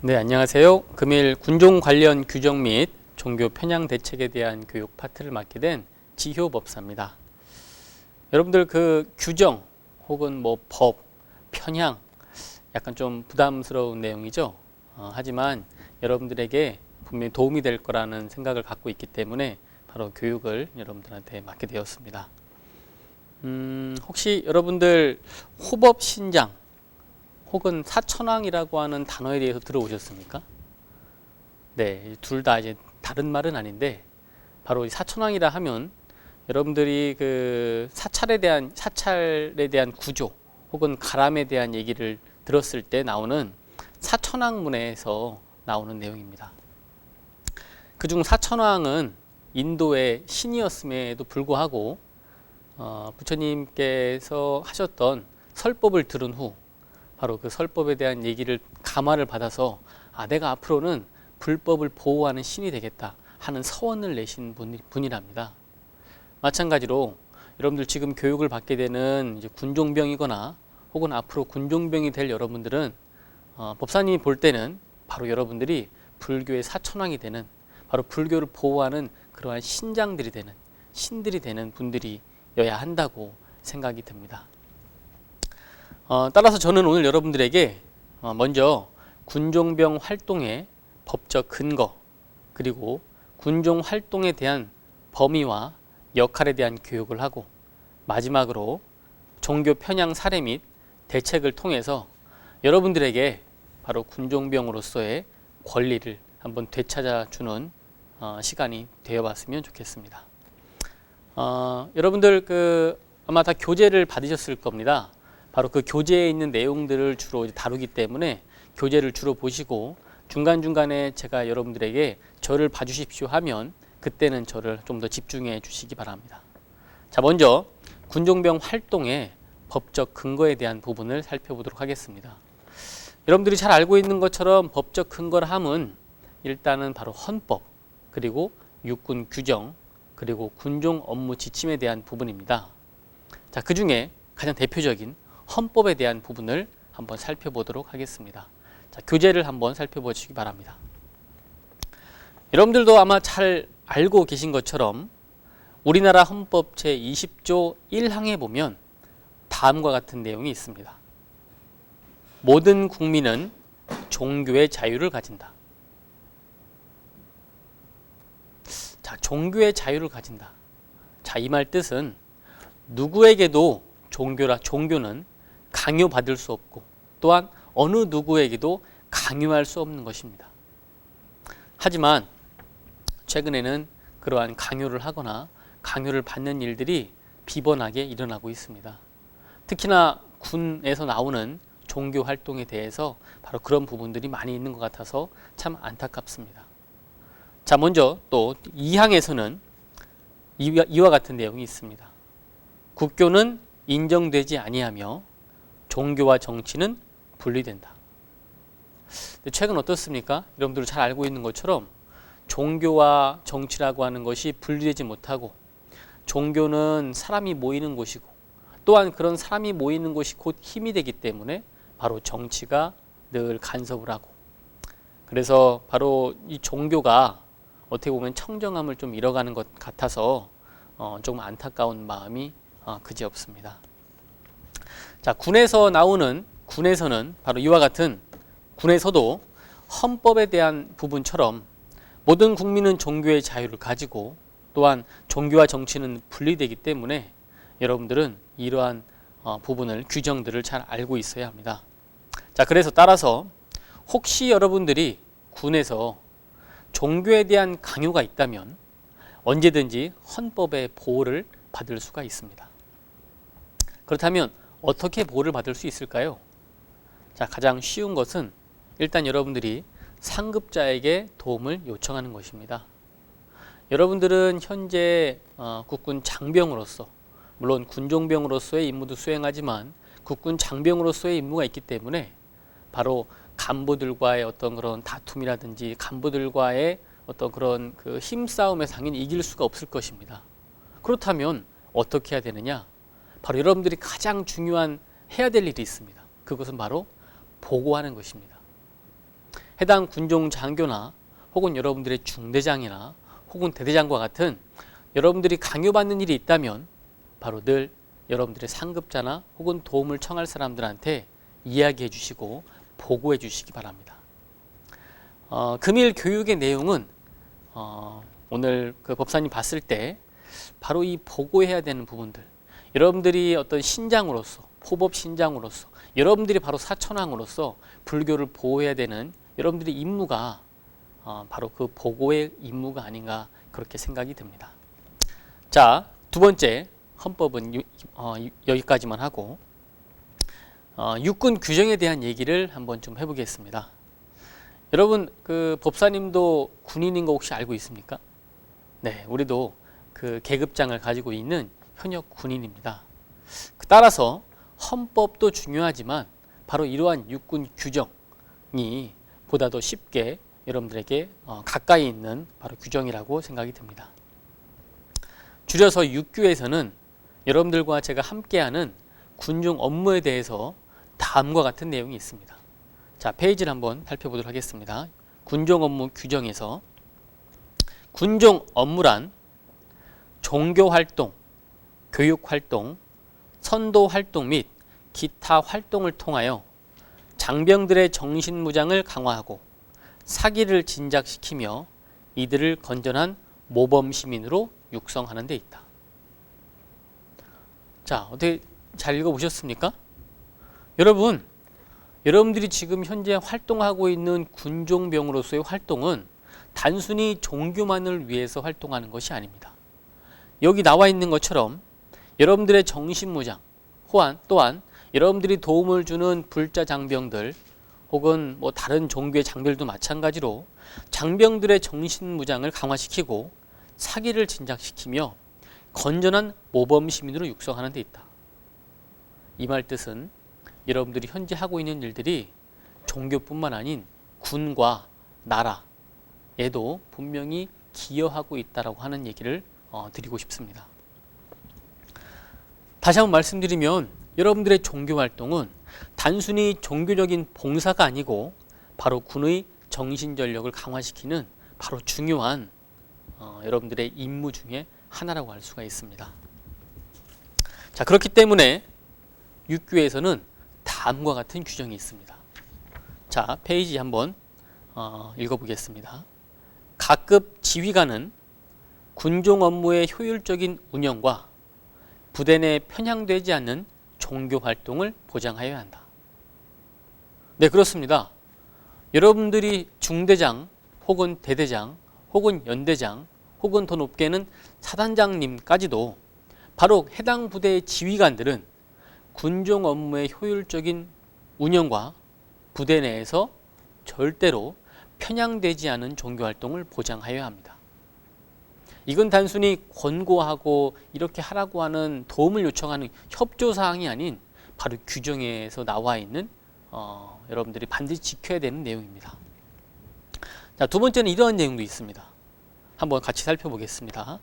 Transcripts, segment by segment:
네, 안녕하세요. 금일 군종 관련 규정 및 종교 편향 대책에 대한 교육 파트를 맡게 된 지효 법사입니다. 여러분들 그 규정 혹은 뭐 법, 편향 약간 좀 부담스러운 내용이죠. 하지만 여러분들에게 분명히 도움이 될 거라는 생각을 갖고 있기 때문에 바로 교육을 여러분들한테 맡게 되었습니다. 혹시 여러분들 호법신장 혹은 사천왕이라고 하는 단어에 대해서 들어오셨습니까? 네, 둘 다 이제 다른 말은 아닌데 바로 사천왕이라 하면 여러분들이 그 사찰에 대한 구조 혹은 가람에 대한 얘기를 들었을 때 나오는 사천왕문에서 나오는 내용입니다. 그중 사천왕은 인도의 신이었음에도 불구하고 부처님께서 하셨던 설법을 들은 후 바로 그 설법에 대한 얘기를 감화를 받아서 내가 앞으로는 불법을 보호하는 신이 되겠다 하는 서원을 내신 분이랍니다. 마찬가지로 여러분들 지금 교육을 받게 되는 이제 군종병이거나 혹은 앞으로 군종병이 될 여러분들은 법사님이 볼 때는 바로 여러분들이 불교의 사천왕이 되는 바로 불교를 보호하는 그러한 신장들이 되는 신들이 되는 분들이어야 한다고 생각이 듭니다. 따라서 저는 오늘 여러분들에게 먼저 군종병 활동의 법적 근거 그리고 군종 활동에 대한 범위와 역할에 대한 교육을 하고 마지막으로 종교 편향 사례 및 대책을 통해서 여러분들에게 바로 군종병으로서의 권리를 한번 되찾아주는 시간이 되어봤으면 좋겠습니다. 여러분들 아마 다 교재를 받으셨을 겁니다. 바로 그 교재에 있는 내용들을 주로 다루기 때문에 교재를 주로 보시고 중간중간에 제가 여러분들에게 저를 봐주십시오 하면 그때는 저를 좀 더 집중해 주시기 바랍니다. 자, 먼저 군종병 활동의 법적 근거에 대한 부분을 살펴보도록 하겠습니다. 여러분들이 잘 알고 있는 것처럼 법적 근거를 함은 일단은 바로 헌법 그리고 육군 규정 그리고 군종 업무 지침에 대한 부분입니다. 자, 그 중에 가장 대표적인 헌법에 대한 부분을 한번 살펴보도록 하겠습니다. 자, 교재를 한번 살펴보시기 바랍니다. 여러분들도 아마 잘 알고 계신 것처럼 우리나라 헌법 제20조 1항에 보면 다음과 같은 내용이 있습니다. 모든 국민은 종교의 자유를 가진다. 자, 종교의 자유를 가진다. 자, 이 말 뜻은 누구에게도 종교는 강요받을 수 없고 또한 어느 누구에게도 강요할 수 없는 것입니다. 하지만 최근에는 그러한 강요를 하거나 강요를 받는 일들이 비번하게 일어나고 있습니다. 특히나 군에서 나오는 종교 활동에 대해서 바로 그런 부분들이 많이 있는 것 같아서 참 안타깝습니다. 자, 먼저 또 2항에서는 이와 같은 내용이 있습니다. 국교는 인정되지 아니하며 종교와 정치는 분리된다. 최근 어떻습니까? 여러분들 잘 알고 있는 것처럼 종교와 정치라고 하는 것이 분리되지 못하고 종교는 사람이 모이는 곳이고 또한 그런 사람이 모이는 곳이 곧 힘이 되기 때문에 바로 정치가 늘 간섭을 하고 그래서 바로 이 종교가 어떻게 보면 청정함을 좀 잃어가는 것 같아서 조금 안타까운 마음이 그지없습니다. 자, 군에서는 바로 이와 같은 군에서도 헌법에 대한 부분처럼 모든 국민은 종교의 자유를 가지고 또한 종교와 정치는 분리되기 때문에 여러분들은 이러한 부분을 규정들을 잘 알고 있어야 합니다. 자, 그래서 따라서 혹시 여러분들이 군에서 종교에 대한 강요가 있다면 언제든지 헌법의 보호를 받을 수가 있습니다. 그렇다면 어떻게 보호를 받을 수 있을까요? 자, 가장 쉬운 것은 일단 여러분들이 상급자에게 도움을 요청하는 것입니다. 여러분들은 현재 국군 장병으로서 물론 군종병으로서의 임무도 수행하지만 국군 장병으로서의 임무가 있기 때문에 바로 간부들과의 어떤 그런 다툼이라든지 간부들과의 어떤 그런 그 힘싸움에 당연히 이길 수가 없을 것입니다. 그렇다면 어떻게 해야 되느냐? 바로 여러분들이 가장 중요한 해야 될 일이 있습니다. 그것은 바로 보고하는 것입니다. 해당 군종 장교나 혹은 여러분들의 중대장이나 혹은 대대장과 같은 여러분들이 강요받는 일이 있다면 바로 늘 여러분들의 상급자나 혹은 도움을 청할 사람들한테 이야기해 주시고 보고해 주시기 바랍니다. 금일 교육의 내용은 오늘 그 법사님 봤을 때 바로 이 보고해야 되는 부분들, 여러분들이 어떤 신장으로서, 포법 신장으로서, 여러분들이 바로 사천왕으로서 불교를 보호해야 되는 여러분들의 임무가 바로 그 보고의 임무가 아닌가 그렇게 생각이 듭니다. 자, 두 번째 헌법은 여기까지만 하고 육군 규정에 대한 얘기를 한번 좀 해보겠습니다. 여러분 그 법사님도 군인인 거 혹시 알고 있습니까? 네, 우리도 그 계급장을 가지고 있는 현역 군인입니다. 따라서 헌법도 중요하지만 바로 이러한 육군 규정이 보다 더 쉽게 여러분들에게 가까이 있는 바로 규정이라고 생각이 듭니다. 줄여서 육규에서는 여러분들과 제가 함께하는 군종 업무에 대해서 다음과 같은 내용이 있습니다. 자, 페이지를 한번 살펴보도록 하겠습니다. 군종 업무 규정에서 군종 업무란 종교활동, 교육활동, 선도활동 및 기타 활동을 통하여 장병들의 정신무장을 강화하고 사기를 진작시키며 이들을 건전한 모범시민으로 육성하는 데 있다. 자, 어떻게 잘 읽어보셨습니까? 여러분들이 지금 현재 활동하고 있는 군종병으로서의 활동은 단순히 종교만을 위해서 활동하는 것이 아닙니다. 여기 나와 있는 것처럼 여러분들의 정신무장, 또한 여러분들이 도움을 주는 불자 장병들 혹은 뭐 다른 종교의 장병들도 마찬가지로 장병들의 정신무장을 강화시키고 사기를 진작시키며 건전한 모범시민으로 육성하는 데 있다. 이 말 뜻은 여러분들이 현재 하고 있는 일들이 종교뿐만 아닌 군과 나라에도 분명히 기여하고 있다라고 하는 얘기를 드리고 싶습니다. 다시 한번 말씀드리면 여러분들의 종교활동은 단순히 종교적인 봉사가 아니고 바로 군의 정신전력을 강화시키는 바로 중요한 여러분들의 임무 중에 하나라고 할 수가 있습니다. 자, 그렇기 때문에 육규에서는 다음과 같은 규정이 있습니다. 자, 페이지 한번 읽어보겠습니다. 각급 지휘관은 군종 업무의 효율적인 운영과 부대 내 편향되지 않는 종교 활동을 보장하여야 한다. 네, 그렇습니다. 여러분들이 중대장 혹은 대대장 혹은 연대장 혹은 더 높게는 사단장님까지도 바로 해당 부대의 지휘관들은 군종 업무의 효율적인 운영과 부대 내에서 절대로 편향되지 않은 종교활동을 보장하여야 합니다. 이건 단순히 권고하고 이렇게 하라고 하는 도움을 요청하는 협조사항이 아닌 바로 규정에서 나와 있는 여러분들이 반드시 지켜야 되는 내용입니다. 자, 두 번째는 이러한 내용도 있습니다. 한번 같이 살펴보겠습니다.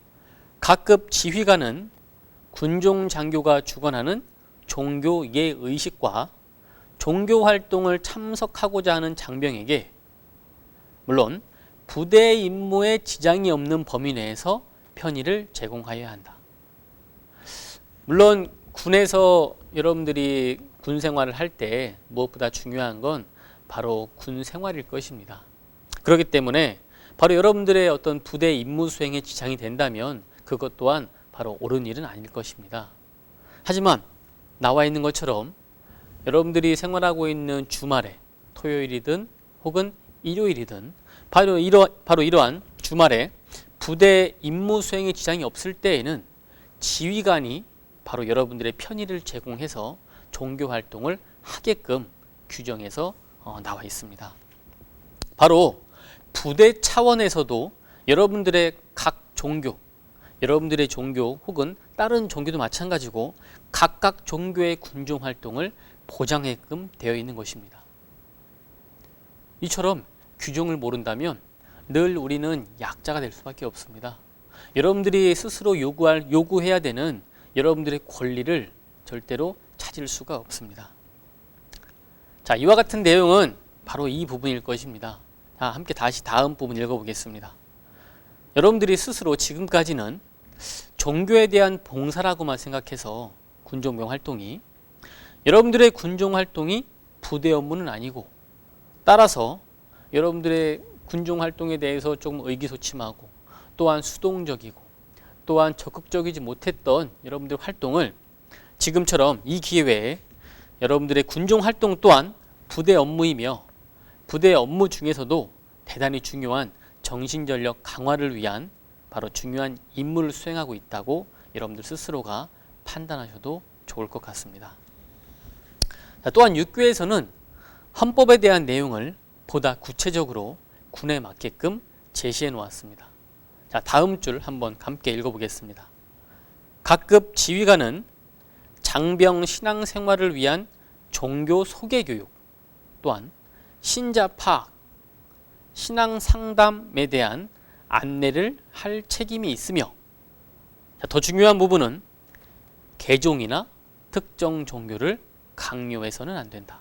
각급 지휘관은 군종 장교가 주관하는 종교 예의식과 종교 활동을 참석하고자 하는 장병에게 물론 부대 임무에 지장이 없는 범위 내에서 편의를 제공하여야 한다. 물론 군에서 여러분들이 군 생활을 할 때 무엇보다 중요한 건 바로 군 생활일 것입니다. 그렇기 때문에 바로 여러분들의 어떤 부대 임무 수행에 지장이 된다면 그것 또한 바로 옳은 일은 아닐 것입니다. 하지만 나와 있는 것처럼 여러분들이 생활하고 있는 주말에 토요일이든 혹은 일요일이든 바로 이러한 주말에 부대 임무 수행에 지장이 없을 때에는 지휘관이 바로 여러분들의 편의를 제공해서 종교 활동을 하게끔 규정에서 나와 있습니다. 바로 부대 차원에서도 여러분들의 각 종교, 여러분들의 종교 혹은 다른 종교도 마찬가지고 각각 종교의 군종 활동을 보장하게끔 되어 있는 것입니다. 이처럼 규정을 모른다면 늘 우리는 약자가 될 수밖에 없습니다. 여러분들이 스스로 요구해야 되는 여러분들의 권리를 절대로 찾을 수가 없습니다. 자, 이와 같은 내용은 바로 이 부분일 것입니다. 자, 함께 다시 다음 부분 읽어보겠습니다. 여러분들이 스스로 지금까지는 종교에 대한 봉사라고만 생각해서 군종병 활동이 여러분들의 군종 활동이 부대 업무는 아니고 따라서 여러분들의 군종 활동에 대해서 조금 의기소침하고 또한 수동적이고 또한 적극적이지 못했던 여러분들 활동을 지금처럼 이 기회에 여러분들의 군종 활동 또한 부대 업무이며 부대 업무 중에서도 대단히 중요한 정신전력 강화를 위한 바로 중요한 임무를 수행하고 있다고 여러분들 스스로가 판단하셔도 좋을 것 같습니다. 자, 또한 6교에서는 헌법에 대한 내용을 보다 구체적으로 군에 맞게끔 제시해 놓았습니다. 자, 다음 줄 한번 함께 읽어보겠습니다. 각급 지휘관은 장병 신앙생활을 위한 종교 소개교육 또한 신자 파악, 신앙 상담에 대한 안내를 할 책임이 있으며 더 중요한 부분은 개종이나 특정 종교를 강요해서는 안 된다.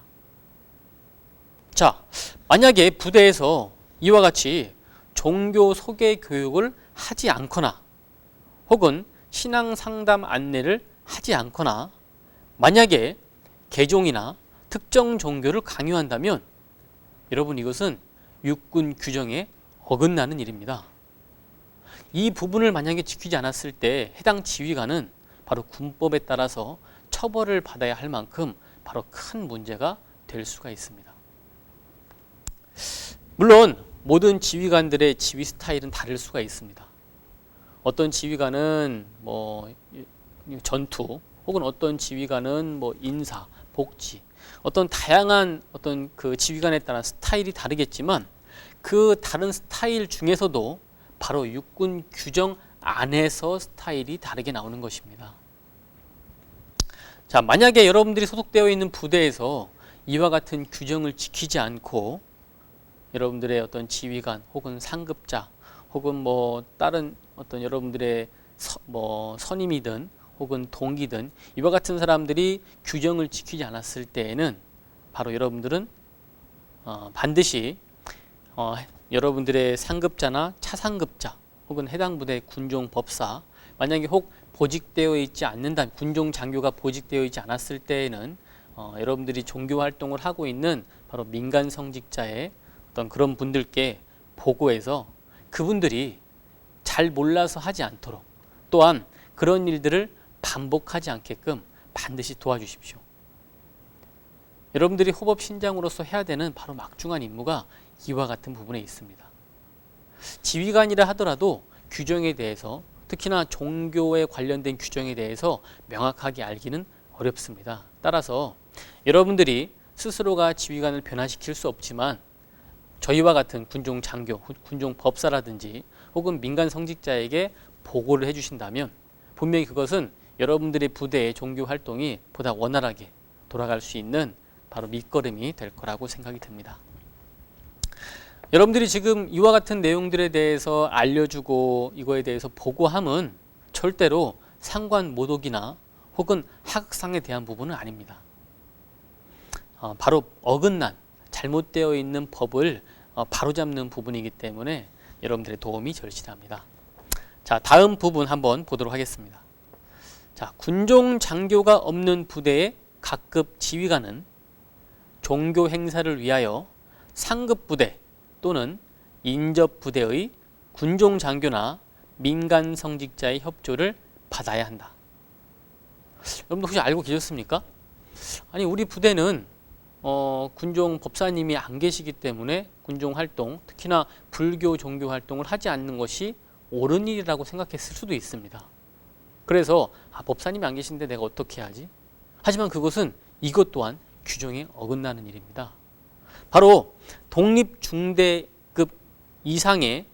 자, 만약에 부대에서 이와 같이 종교 소개 교육을 하지 않거나 혹은 신앙 상담 안내를 하지 않거나 만약에 개종이나 특정 종교를 강요한다면 여러분 이것은 육군 규정에 어긋나는 일입니다. 이 부분을 만약에 지키지 않았을 때 해당 지휘관은 바로 군법에 따라서 처벌을 받아야 할 만큼 바로 큰 문제가 될 수가 있습니다. 물론 모든 지휘관들의 지휘 스타일은 다를 수가 있습니다. 어떤 지휘관은 전투 혹은 어떤 지휘관은 인사, 복지 어떤 다양한 어떤 그 지휘관에 따라 스타일이 다르겠지만 그 다른 스타일 중에서도 바로 육군 규정 안에서 스타일이 다르게 나오는 것입니다. 자, 만약에 여러분들이 소속되어 있는 부대에서 이와 같은 규정을 지키지 않고 여러분들의 어떤 지휘관 혹은 상급자 혹은 다른 어떤 여러분들의 선임이든 혹은 동기든 이와 같은 사람들이 규정을 지키지 않았을 때에는 바로 여러분들은 반드시 여러분들의 상급자나 차상급자 혹은 해당 부대 군종 법사 만약에 혹 보직되어 있지 않는다 군종 장교가 보직되어 있지 않았을 때에는 여러분들이 종교 활동을 하고 있는 바로 민간 성직자의 어떤 그런 분들께 보고해서 그분들이 잘 몰라서 하지 않도록 또한 그런 일들을 반복하지 않게끔 반드시 도와주십시오. 여러분들이 호법신장으로서 해야 되는 바로 막중한 임무가 이와 같은 부분에 있습니다. 지휘관이라 하더라도 규정에 대해서 특히나 종교에 관련된 규정에 대해서 명확하게 알기는 어렵습니다. 따라서 여러분들이 스스로가 지휘관을 변화시킬 수 없지만 저희와 같은 군종 장교, 군종 법사라든지 혹은 민간 성직자에게 보고를 해주신다면 분명히 그것은 여러분들의 부대의 종교 활동이 보다 원활하게 돌아갈 수 있는 바로 밑거름이 될 거라고 생각이 듭니다. 여러분들이 지금 이와 같은 내용들에 대해서 알려주고 이거에 대해서 보고함은 절대로 상관 모독이나 혹은 하극상에 대한 부분은 아닙니다. 바로 어긋난 잘못되어 있는 법을 바로잡는 부분이기 때문에 여러분들의 도움이 절실합니다. 자, 다음 부분 한번 보도록 하겠습니다. 자, 군종 장교가 없는 부대의 각급 지휘관은 종교 행사를 위하여 상급 부대 또는 인접 부대의 군종 장교나 민간 성직자의 협조를 받아야 한다. 여러분들 혹시 알고 계셨습니까? 아니, 우리 부대는 군종 법사님이 안 계시기 때문에 군종 활동, 특히나 불교 종교 활동을 하지 않는 것이 옳은 일이라고 생각했을 수도 있습니다. 그래서 법사님이 안 계신데 내가 어떻게 하지? 하지만 그것은 이것 또한 규정에 어긋나는 일입니다. 바로 독립중대급 이상의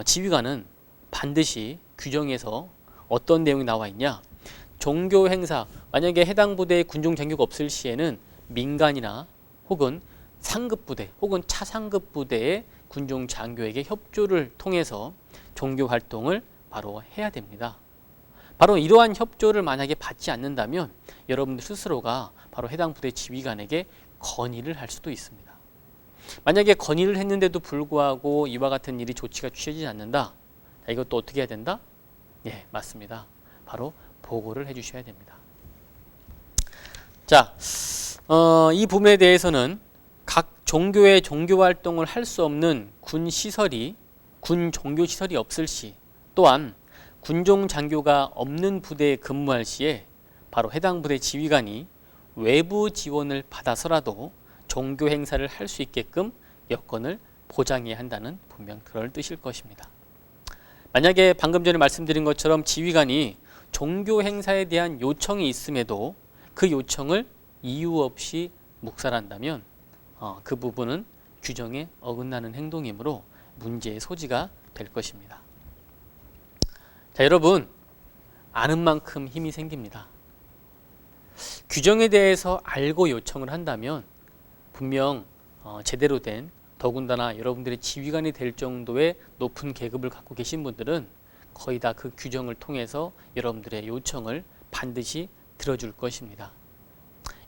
지휘관은 반드시 규정에서 어떤 내용이 나와 있냐? 종교 행사, 만약에 해당 부대에 군종 장교가 없을 시에는 민간이나 혹은 상급 부대 혹은 차상급 부대의 군종 장교에게 협조를 통해서 종교 활동을 바로 해야 됩니다. 바로 이러한 협조를 만약에 받지 않는다면 여러분들 스스로가 바로 해당 부대 지휘관에게 건의를 할 수도 있습니다. 만약에 건의를 했는데도 불구하고 이와 같은 일이 조치가 취해지지 않는다. 자, 이것도 어떻게 해야 된다? 예, 맞습니다. 바로 보고를 해주셔야 됩니다. 자, 이 부분에 대해서는 각 종교의 종교 활동을 할 수 없는 군 종교 시설이 없을 시, 또한 군종 장교가 없는 부대에 근무할 시에 바로 해당 부대 지휘관이 외부 지원을 받아서라도 종교 행사를 할 수 있게끔 여건을 보장해야 한다는 분명 그럴 뜻일 것입니다. 만약에 방금 전에 말씀드린 것처럼 지휘관이 종교 행사에 대한 요청이 있음에도 그 요청을 이유 없이 묵살한다면 그 부분은 규정에 어긋나는 행동이므로 문제의 소지가 될 것입니다. 자, 여러분, 아는 만큼 힘이 생깁니다. 규정에 대해서 알고 요청을 한다면 분명 제대로 된, 더군다나 여러분들의 지휘관이 될 정도의 높은 계급을 갖고 계신 분들은 거의 다 그 규정을 통해서 여러분들의 요청을 반드시 들어줄 것입니다.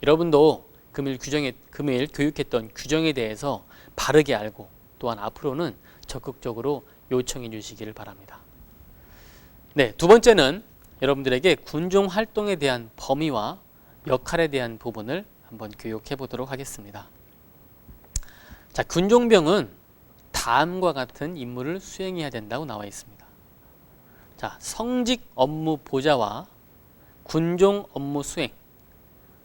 여러분도 금일 교육했던 규정에 대해서 바르게 알고 또한 앞으로는 적극적으로 요청해 주시기를 바랍니다. 네, 두 번째는 여러분들에게 군종 활동에 대한 범위와 역할에 대한 부분을 한번 교육해 보도록 하겠습니다. 자, 군종병은 다음과 같은 임무를 수행해야 된다고 나와 있습니다. 자, 성직 업무 보좌와 군종 업무 수행,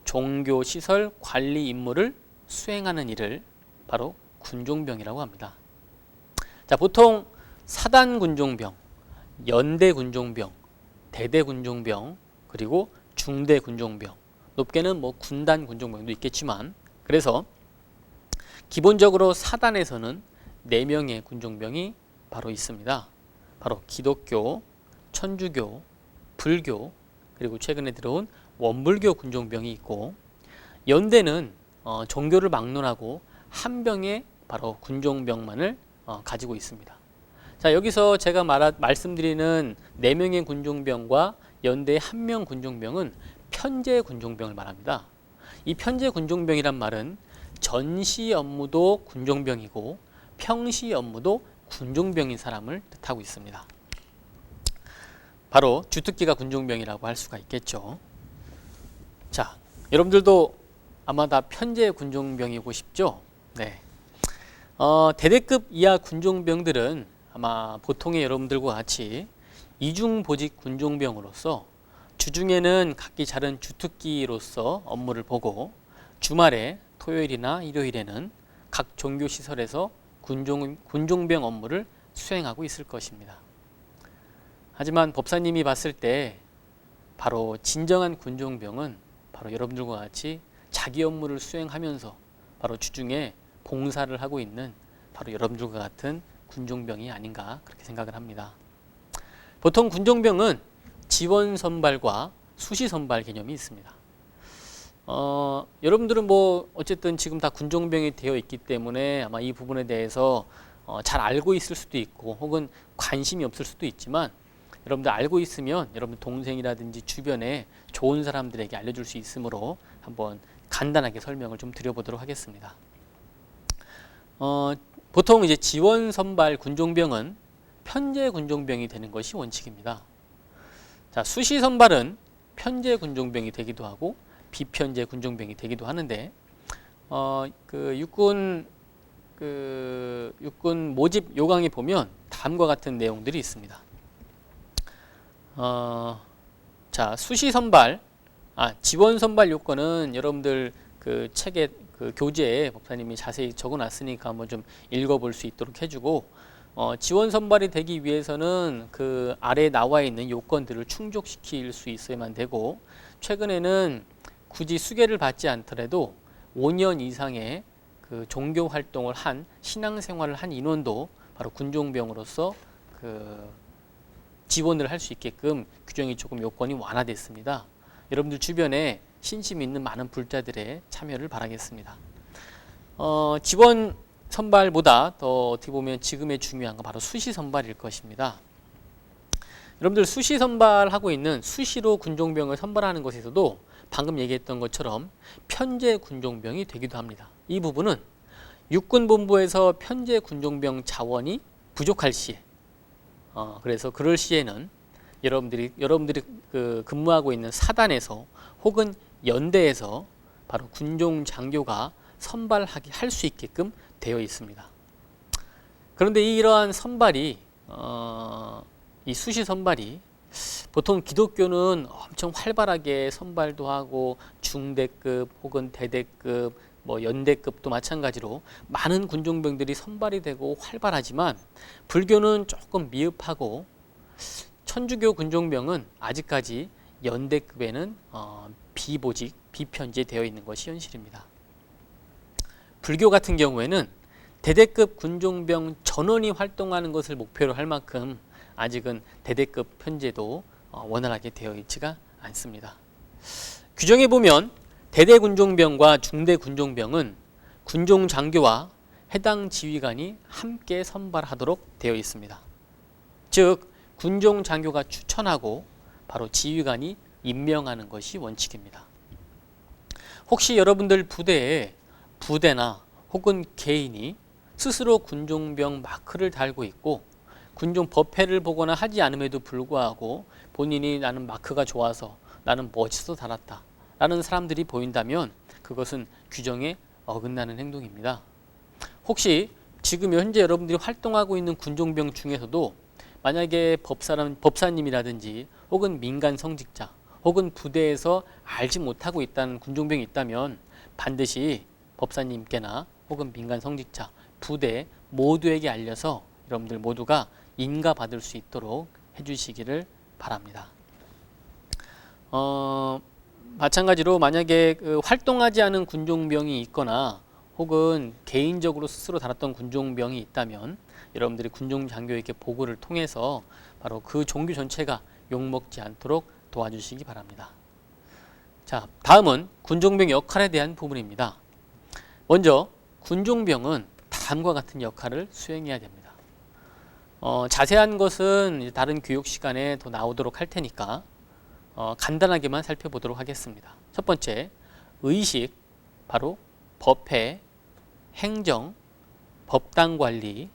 종교시설 관리 임무를 수행하는 일을 바로 군종병이라고 합니다. 자, 보통 사단 군종병, 연대 군종병, 대대 군종병, 그리고 중대 군종병, 높게는 군단 군종병도 있겠지만, 그래서 기본적으로 사단에서는 4명의 군종병이 바로 있습니다. 바로 기독교, 천주교, 불교, 그리고 최근에 들어온 원불교 군종병이 있고, 연대는 종교를 막론하고 한 병의 바로 군종병만을 가지고 있습니다. 자, 여기서 제가 말씀드리는 4명의 군종병과 연대의 1명 군종병은 편제 군종병을 말합니다. 이 편제 군종병이란 말은 전시 업무도 군종병이고 평시 업무도 군종병인 사람을 뜻하고 있습니다. 바로 주특기가 군종병이라고 할 수가 있겠죠. 자, 여러분들도 아마 다 편제 군종병이고 싶죠? 네. 대대급 이하 군종병들은 아마 보통의 여러분들과 같이 이중보직 군종병으로서 주중에는 각기 다른 주특기로서 업무를 보고 주말에 토요일이나 일요일에는 각 종교시설에서 군종병 업무를 수행하고 있을 것입니다. 하지만 법사님이 봤을 때 바로 진정한 군종병은 바로 여러분들과 같이 자기 업무를 수행하면서 바로 주중에 봉사를 하고 있는 바로 여러분들과 같은 군종병이 아닌가 그렇게 생각을 합니다. 보통 군종병은 지원 선발과 수시 선발 개념이 있습니다. 여러분들은 어쨌든 지금 다 군종병이 되어 있기 때문에 아마 이 부분에 대해서 잘 알고 있을 수도 있고 혹은 관심이 없을 수도 있지만, 여러분들 알고 있으면 여러분 동생이라든지 주변에 좋은 사람들에게 알려줄 수 있으므로 한번 간단하게 설명을 좀 드려보도록 하겠습니다. 보통 이제 지원 선발 군종병은 편제 군종병이 되는 것이 원칙입니다. 자, 수시 선발은 편제 군종병이 되기도 하고 비편제 군종병이 되기도 하는데, 육군 모집 요강에 보면 다음과 같은 내용들이 있습니다. 자, 수시 선발, 지원 선발 요건은 여러분들 그 책에 그 교재에 법사님이 자세히 적어놨으니까 한번 좀 읽어볼 수 있도록 해주고, 지원 선발이 되기 위해서는 그 아래에 나와 있는 요건들을 충족시킬 수 있어야만 되고, 최근에는 굳이 수계를 받지 않더라도 5년 이상의 그 종교 활동을 한 신앙생활을 한 인원도 바로 군종병으로서 그 지원을 할 수 있게끔 규정이 조금 요건이 완화됐습니다. 여러분들 주변에 신심 있는 많은 불자들의 참여를 바라겠습니다. 지원 선발보다 더 어떻게 보면 지금의 중요한 건 바로 수시 선발일 것입니다. 여러분들 수시 선발하고 있는 수시로 군종병을 선발하는 것에서도 방금 얘기했던 것처럼 편제 군종병이 되기도 합니다. 이 부분은 육군본부에서 편제 군종병 자원이 부족할 시에 그래서 그럴 시에는 여러분들이 근무하고 있는 사단에서 혹은 연대에서 바로 군종 장교가 선발하게 할 수 있게끔 되어 있습니다. 그런데 이러한 선발이 이 수시 선발이 보통 기독교는 엄청 활발하게 선발도 하고 중대급 혹은 대대급 뭐 연대급도 마찬가지로 많은 군종병들이 선발이 되고 활발하지만 불교는 조금 미흡하고 천주교 군종병은 아직까지 연대급에는 비보직, 비편제되어 있는 것이 현실입니다. 불교 같은 경우에는 대대급 군종병 전원이 활동하는 것을 목표로 할 만큼 아직은 대대급 편제도 원활하게 되어 있지가 않습니다. 규정에 보면 대대 군종병과 중대 군종병은 군종 장교와 해당 지휘관이 함께 선발하도록 되어 있습니다. 즉 군종 장교가 추천하고 바로 지휘관이 임명하는 것이 원칙입니다. 혹시 여러분들 부대나 혹은 개인이 스스로 군종병 마크를 달고 있고 군종 법회를 보거나 하지 않음에도 불구하고 본인이 나는 마크가 좋아서 나는 멋있어 달았다 라는 사람들이 보인다면 그것은 규정에 어긋나는 행동입니다. 혹시 지금 현재 여러분들이 활동하고 있는 군종병 중에서도 만약에 법사님이라든지 혹은 민간 성직자 혹은 부대에서 알지 못하고 있다는 군종병이 있다면 반드시 법사님께나 혹은 민간 성직자, 부대 모두에게 알려서 여러분들 모두가 인가받을 수 있도록 해주시기를 바랍니다. 마찬가지로 만약에 활동하지 않은 군종병이 있거나 혹은 개인적으로 스스로 달았던 군종병이 있다면 여러분들이 군종장교에게 보고를 통해서 바로 그 종교 전체가 욕먹지 않도록 도와주시기 바랍니다. 자, 다음은 군종병 역할에 대한 부분입니다. 먼저 군종병은 다음과 같은 역할을 수행해야 됩니다. 자세한 것은 다른 교육 시간에 더 나오도록 할 테니까 간단하게만 살펴보도록 하겠습니다. 첫 번째, 의식, 바로 법회, 행정, 법당관리,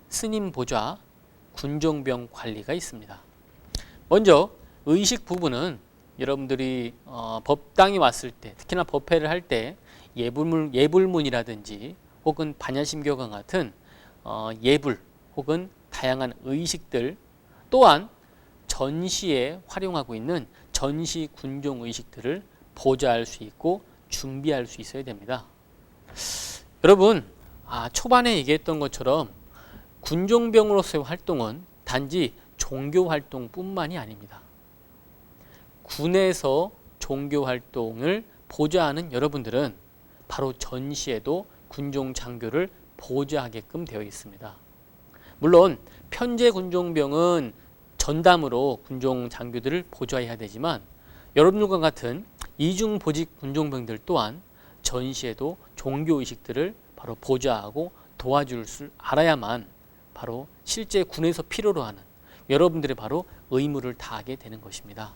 스님보좌, 군종병 관리가 있습니다. 먼저 의식 부분은 여러분들이 법당에 왔을 때, 특히나 법회를 할 때 예불문이라든지 혹은 반야심교관 같은 예불 혹은 다양한 의식들, 또한 전시에 활용하고 있는 전시 군종 의식들을 보좌할 수 있고 준비할 수 있어야 됩니다. 여러분, 초반에 얘기했던 것처럼 군종병으로서의 활동은 단지 종교 활동뿐만이 아닙니다. 군에서 종교 활동을 보좌하는 여러분들은 바로 전시에도 군종 장교를 보좌하게끔 되어 있습니다. 물론 편제 군종병은 전담으로 군종 장교들을 보좌해야 되지만 여러분들과 같은 이중 보직 군종병들 또한 전시에도 종교 의식들을 바로 보좌하고 도와줄 줄 알아야만 바로 실제 군에서 필요로 하는 여러분들의 바로 의무를 다하게 되는 것입니다.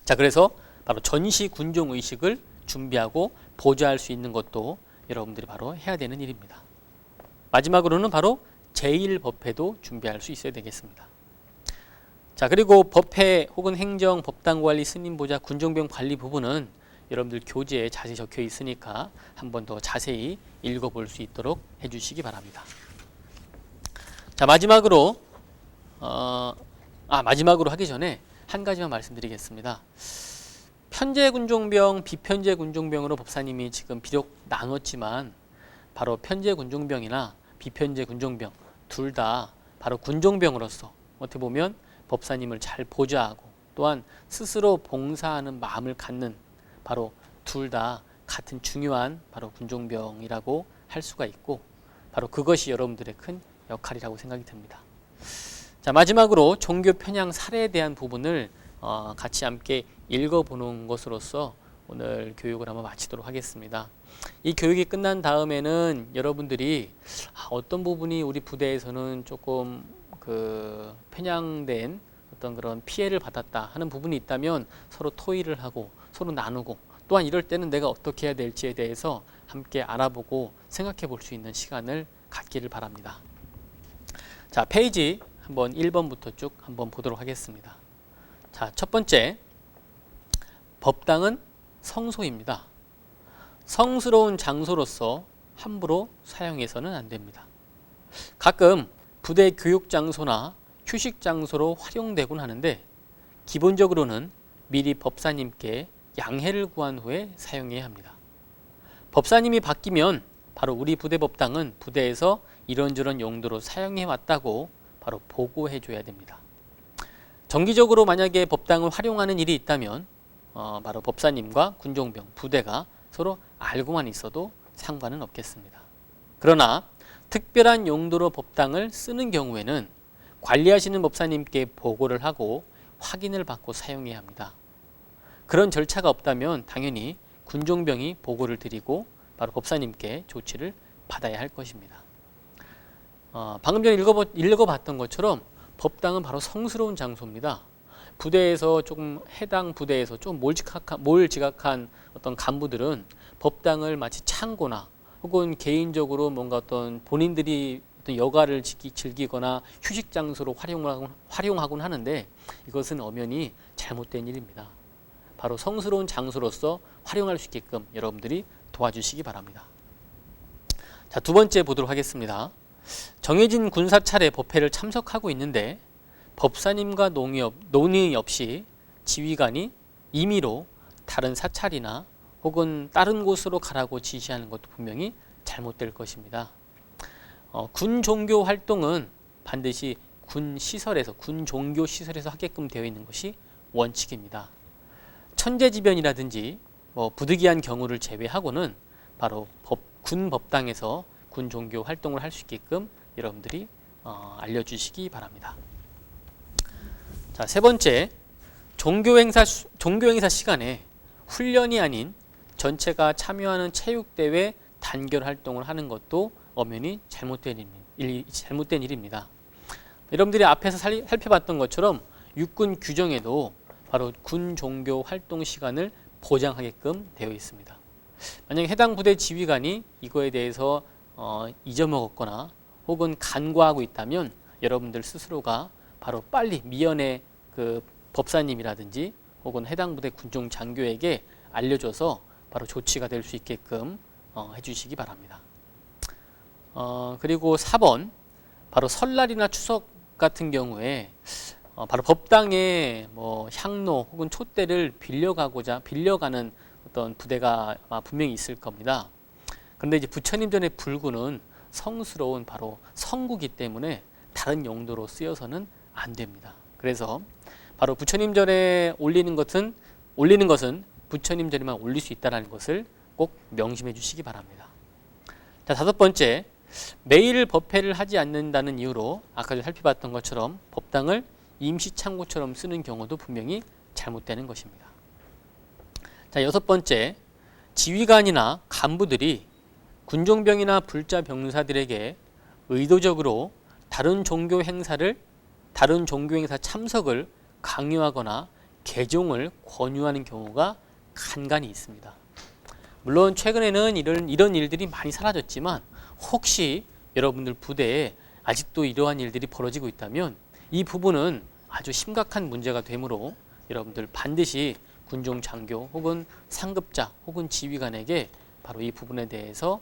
자, 그래서 바로 전시 군종 의식을 준비하고 보좌할 수 있는 것도 여러분들이 바로 해야 되는 일입니다. 마지막으로는 바로 제1법회도 준비할 수 있어야 되겠습니다. 자, 그리고 법회 혹은 행정, 법당관리, 스님보좌, 군종병 관리 부분은 여러분들 교재에 자세히 적혀 있으니까 한 번 더 자세히 읽어볼 수 있도록 해주시기 바랍니다. 자, 마지막으로 하기 전에 한 가지만 말씀드리겠습니다. 편제 군종병, 비편제 군종병으로 법사님이 지금 비록 나눴지만 바로 편제 군종병이나 비편제 군종병 둘 다 바로 군종병으로서 어떻게 보면 법사님을 잘 보좌하고 또한 스스로 봉사하는 마음을 갖는 바로 둘 다 같은 중요한 바로 군종병이라고 할 수가 있고 바로 그것이 여러분들의 큰 역할이라고 생각이 듭니다. 자, 마지막으로 종교 편향 사례에 대한 부분을 같이 함께 읽어보는 것으로서 오늘 교육을 한번 마치도록 하겠습니다. 이 교육이 끝난 다음에는 여러분들이 어떤 부분이 우리 부대에서는 조금 편향된 어떤 그런 피해를 받았다 하는 부분이 있다면 서로 토의를 하고 서로 나누고, 또한 이럴 때는 내가 어떻게 해야 될지에 대해서 함께 알아보고 생각해 볼 수 있는 시간을 갖기를 바랍니다. 자, 페이지 한번 1번부터 쭉 한번 보도록 하겠습니다. 자, 첫 번째, 법당은 성소입니다. 성스러운 장소로서 함부로 사용해서는 안 됩니다. 가끔 부대 교육 장소나 휴식 장소로 활용되곤 하는데, 기본적으로는 미리 법사님께 양해를 구한 후에 사용해야 합니다. 법사님이 바뀌면 바로 우리 부대 법당은 부대에서 이런저런 용도로 사용해 왔다고 바로 보고해 줘야 됩니다. 정기적으로 만약에 법당을 활용하는 일이 있다면 바로 법사님과 군종병, 부대가 서로 알고만 있어도 상관은 없겠습니다. 그러나 특별한 용도로 법당을 쓰는 경우에는 관리하시는 법사님께 보고를 하고 확인을 받고 사용해야 합니다. 그런 절차가 없다면 당연히 군종병이 보고를 드리고 바로 법사님께 조치를 받아야 할 것입니다. 방금 전에 읽어봤던 것처럼 법당은 바로 성스러운 장소입니다. 부대에서 조금 해당 부대에서 좀 몰지각한 어떤 간부들은 법당을 마치 창고나 혹은 개인적으로 뭔가 어떤 본인들이 어떤 여가를 즐기거나 휴식 장소로 활용하곤 하는데, 이것은 엄연히 잘못된 일입니다. 바로 성스러운 장소로서 활용할 수 있게끔 여러분들이 도와주시기 바랍니다. 자, 두 번째 보도록 하겠습니다. 정해진 군사 차례 법회를 참석하고 있는데 법사님과 논의 없이 지휘관이 임의로 다른 사찰이나 혹은 다른 곳으로 가라고 지시하는 것도 분명히 잘못될 것입니다. 군 종교 활동은 반드시 군 종교 시설에서 하게끔 되어 있는 것이 원칙입니다. 천재지변이라든지 부득이한 경우를 제외하고는 바로 군 법당에서 군 종교 활동을 할 수 있게끔 여러분들이 알려주시기 바랍니다. 자, 세 번째, 종교행사 시간에 훈련이 아닌 전체가 참여하는 체육대회 단결 활동을 하는 것도 엄연히 잘못된 일입니다. 여러분들이 앞에서 살펴봤던 것처럼 육군 규정에도 바로 군 종교 활동 시간을 보장하게끔 되어 있습니다. 만약에 해당 부대 지휘관이 이거에 대해서 잊어먹었거나 혹은 간과하고 있다면 여러분들 스스로가 바로 빨리 미연의 법사님이라든지 혹은 해당 부대 군종 장교에게 알려줘서 바로 조치가 될 수 있게끔 해주시기 바랍니다. 그리고 4번, 바로 설날이나 추석 같은 경우에 바로 법당에 향로 혹은 촛대를 빌려가는 어떤 부대가 분명히 있을 겁니다. 그런데 이제 부처님전의 불구는 성스러운 바로 성구기 때문에 다른 용도로 쓰여서는 안 됩니다. 그래서 바로 부처님전에 올리는 것은 부처님전에만 올릴 수 있다는 것을 꼭 명심해 주시기 바랍니다. 자, 다섯 번째, 매일 법회를 하지 않는다는 이유로 아까 전에 살펴봤던 것처럼 법당을 임시창고처럼 쓰는 경우도 분명히 잘못되는 것입니다. 자, 여섯 번째, 지휘관이나 간부들이 군종병이나 불자 병사들에게 의도적으로 다른 종교 행사 참석을 강요하거나 개종을 권유하는 경우가 간간히 있습니다. 물론 최근에는 이런 일들이 많이 사라졌지만 혹시 여러분들 부대에 아직도 이러한 일들이 벌어지고 있다면 이 부분은 아주 심각한 문제가 되므로 여러분들 반드시 군종 장교 혹은 상급자 혹은 지휘관에게 바로 이 부분에 대해서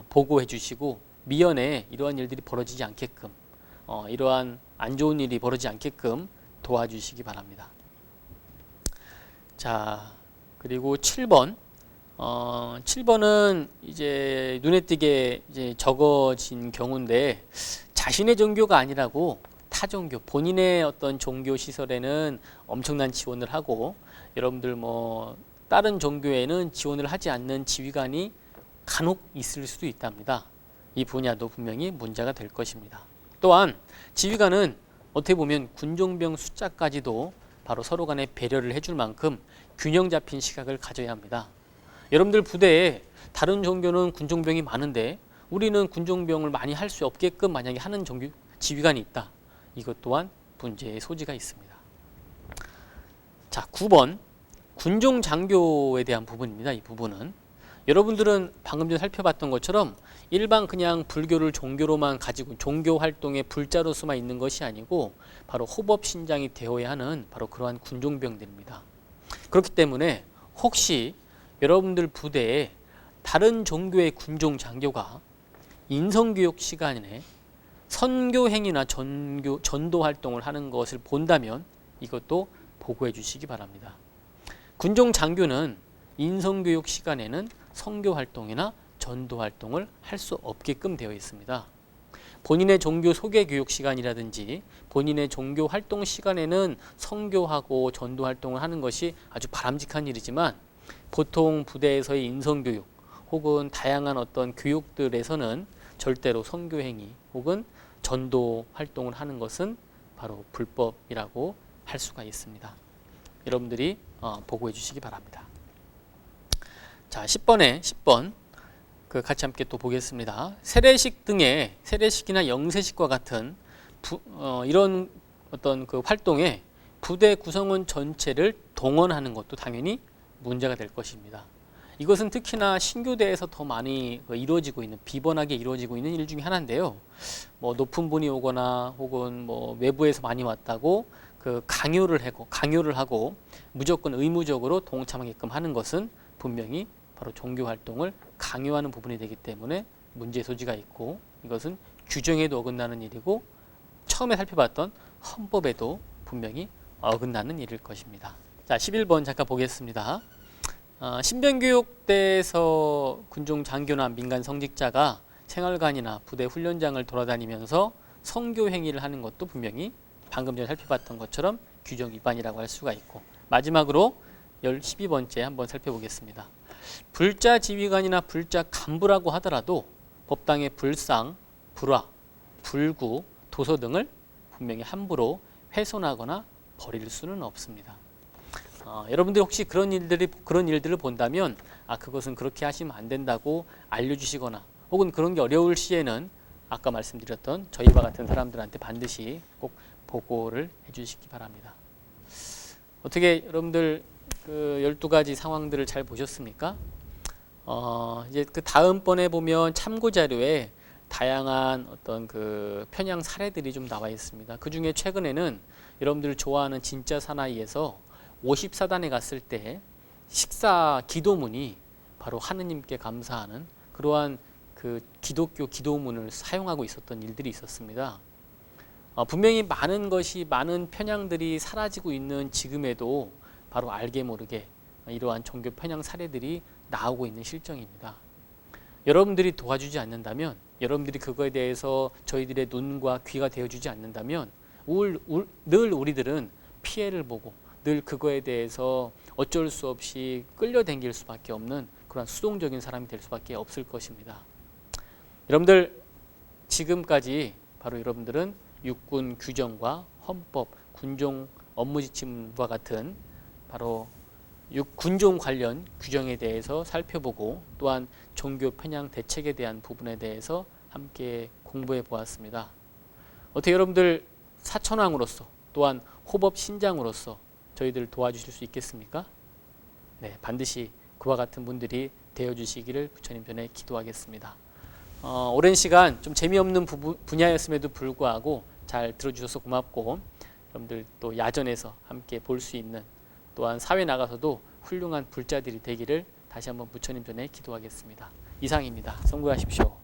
보고해 주시고 미연에 이러한 일들이 벌어지지 않게끔 이러한 안 좋은 일이 벌어지지 않게끔 도와주시기 바랍니다. 자, 그리고 7번. 7번은 이제 눈에 띄게 이제 적어진 경우인데, 자신의 종교가 아니라고 타 종교, 본인의 어떤 종교 시설에는 엄청난 지원을 하고 여러분들 다른 종교에는 지원을 하지 않는 지휘관이 간혹 있을 수도 있답니다. 이 분야도 분명히 문제가 될 것입니다. 또한 지휘관은 어떻게 보면 군종병 숫자까지도 바로 서로 간에 배려를 해줄 만큼 균형 잡힌 시각을 가져야 합니다. 여러분들 부대에 다른 종교는 군종병이 많은데 우리는 군종병을 많이 할 수 없게끔 만약에 하는 종교 지휘관이 있다. 이것 또한 문제의 소지가 있습니다. 자, 9번 군종 장교에 대한 부분입니다. 이 부분은 여러분들은 방금 전에 살펴봤던 것처럼 일반 그냥 불교를 종교로만 가지고 종교 활동의 불자로서만 있는 것이 아니고 바로 호법 신장이 되어야 하는 바로 그러한 군종병들입니다. 그렇기 때문에 혹시 여러분들 부대에 다른 종교의 군종 장교가 인성교육 시간에 선교행위나 전도 활동을 하는 것을 본다면 이것도 보고해 주시기 바랍니다. 군종 장교는 인성교육 시간에는 선교 활동이나 전도 활동을 할 수 없게끔 되어 있습니다. 본인의 종교 소개 교육 시간이라든지 본인의 종교 활동 시간에는 선교하고 전도 활동을 하는 것이 아주 바람직한 일이지만 보통 부대에서의 인성교육 혹은 다양한 어떤 교육들에서는 절대로 선교 행위 혹은 전도 활동을 하는 것은 바로 불법이라고 할 수가 있습니다. 여러분들이 보고해 주시기 바랍니다. 자, 10번 같이 함께 또 보겠습니다. 세례식 등의 세례식이나 영세식과 같은 이런 어떤 그 활동에 부대 구성원 전체를 동원하는 것도 당연히 문제가 될 것입니다. 이것은 특히나 신교대에서 더 많이 이루어지고 있는 비번하게 이루어지고 있는 일 중에 하나인데요. 뭐 높은 분이 오거나 혹은 뭐 외부에서 많이 왔다고 그 강요를 하고 무조건 의무적으로 동참하게끔 하는 것은 분명히 바로 종교 활동을 강요하는 부분이 되기 때문에 문제의 소지가 있고 이것은 규정에도 어긋나는 일이고 처음에 살펴봤던 헌법에도 분명히 어긋나는 일일 것입니다. 자, 11번 잠깐 보겠습니다. 신병교육대에서 군종 장교나 민간 성직자가 생활관이나 부대 훈련장을 돌아다니면서 선교 행위를 하는 것도 분명히 방금 전에 살펴봤던 것처럼 규정 위반이라고 할 수가 있고 마지막으로 12번째 한번 살펴보겠습니다. 불자 지휘관이나 불자 간부라고 하더라도 법당의 불상, 불화, 불구, 도서 등을 분명히 함부로 훼손하거나 버릴 수는 없습니다. 여러분들 혹시 그런 일들을 본다면 그것은 그렇게 하시면 안 된다고 알려주시거나 혹은 그런 게 어려울 시에는 아까 말씀드렸던 저희와 같은 사람들한테 반드시 꼭 보고를 해주시기 바랍니다. 어떻게 여러분들 그 12가지 상황들을 잘 보셨습니까? 이제 그 다음번에 보면 참고 자료에 다양한 어떤 그 편향 사례들이 좀 나와 있습니다. 그 중에 최근에는 여러분들 좋아하는 진짜 사나이에서 54단에 갔을 때 식사 기도문이 바로 하느님께 감사하는 그러한 그 기독교 기도문을 사용하고 있었던 일들이 있었습니다. 분명히 많은 편향들이 사라지고 있는 지금에도 바로 알게 모르게 이러한 종교 편향 사례들이 나오고 있는 실정입니다. 여러분들이 도와주지 않는다면, 여러분들이 그거에 대해서 저희들의 눈과 귀가 되어주지 않는다면 늘 우리들은 피해를 보고 늘 그거에 대해서 어쩔 수 없이 끌려다닐 수밖에 없는 그런 수동적인 사람이 될 수밖에 없을 것입니다. 여러분들 지금까지 바로 여러분들은 육군 규정과 헌법, 군종 업무 지침과 같은 바로 군종 관련 규정에 대해서 살펴보고 또한 종교 편향 대책에 대한 부분에 대해서 함께 공부해 보았습니다. 어떻게 여러분들 사천왕으로서 또한 호법 신장으로서 저희들 도와주실 수 있겠습니까? 네, 반드시 그와 같은 분들이 되어주시기를 부처님 전에 기도하겠습니다. 오랜 시간 좀 재미없는 분야였음에도 불구하고 잘 들어주셔서 고맙고 여러분들 또 야전에서 함께 볼 수 있는 또한 사회 나가서도 훌륭한 불자들이 되기를 다시 한번 부처님 전에 기도하겠습니다. 이상입니다. 성구하십시오.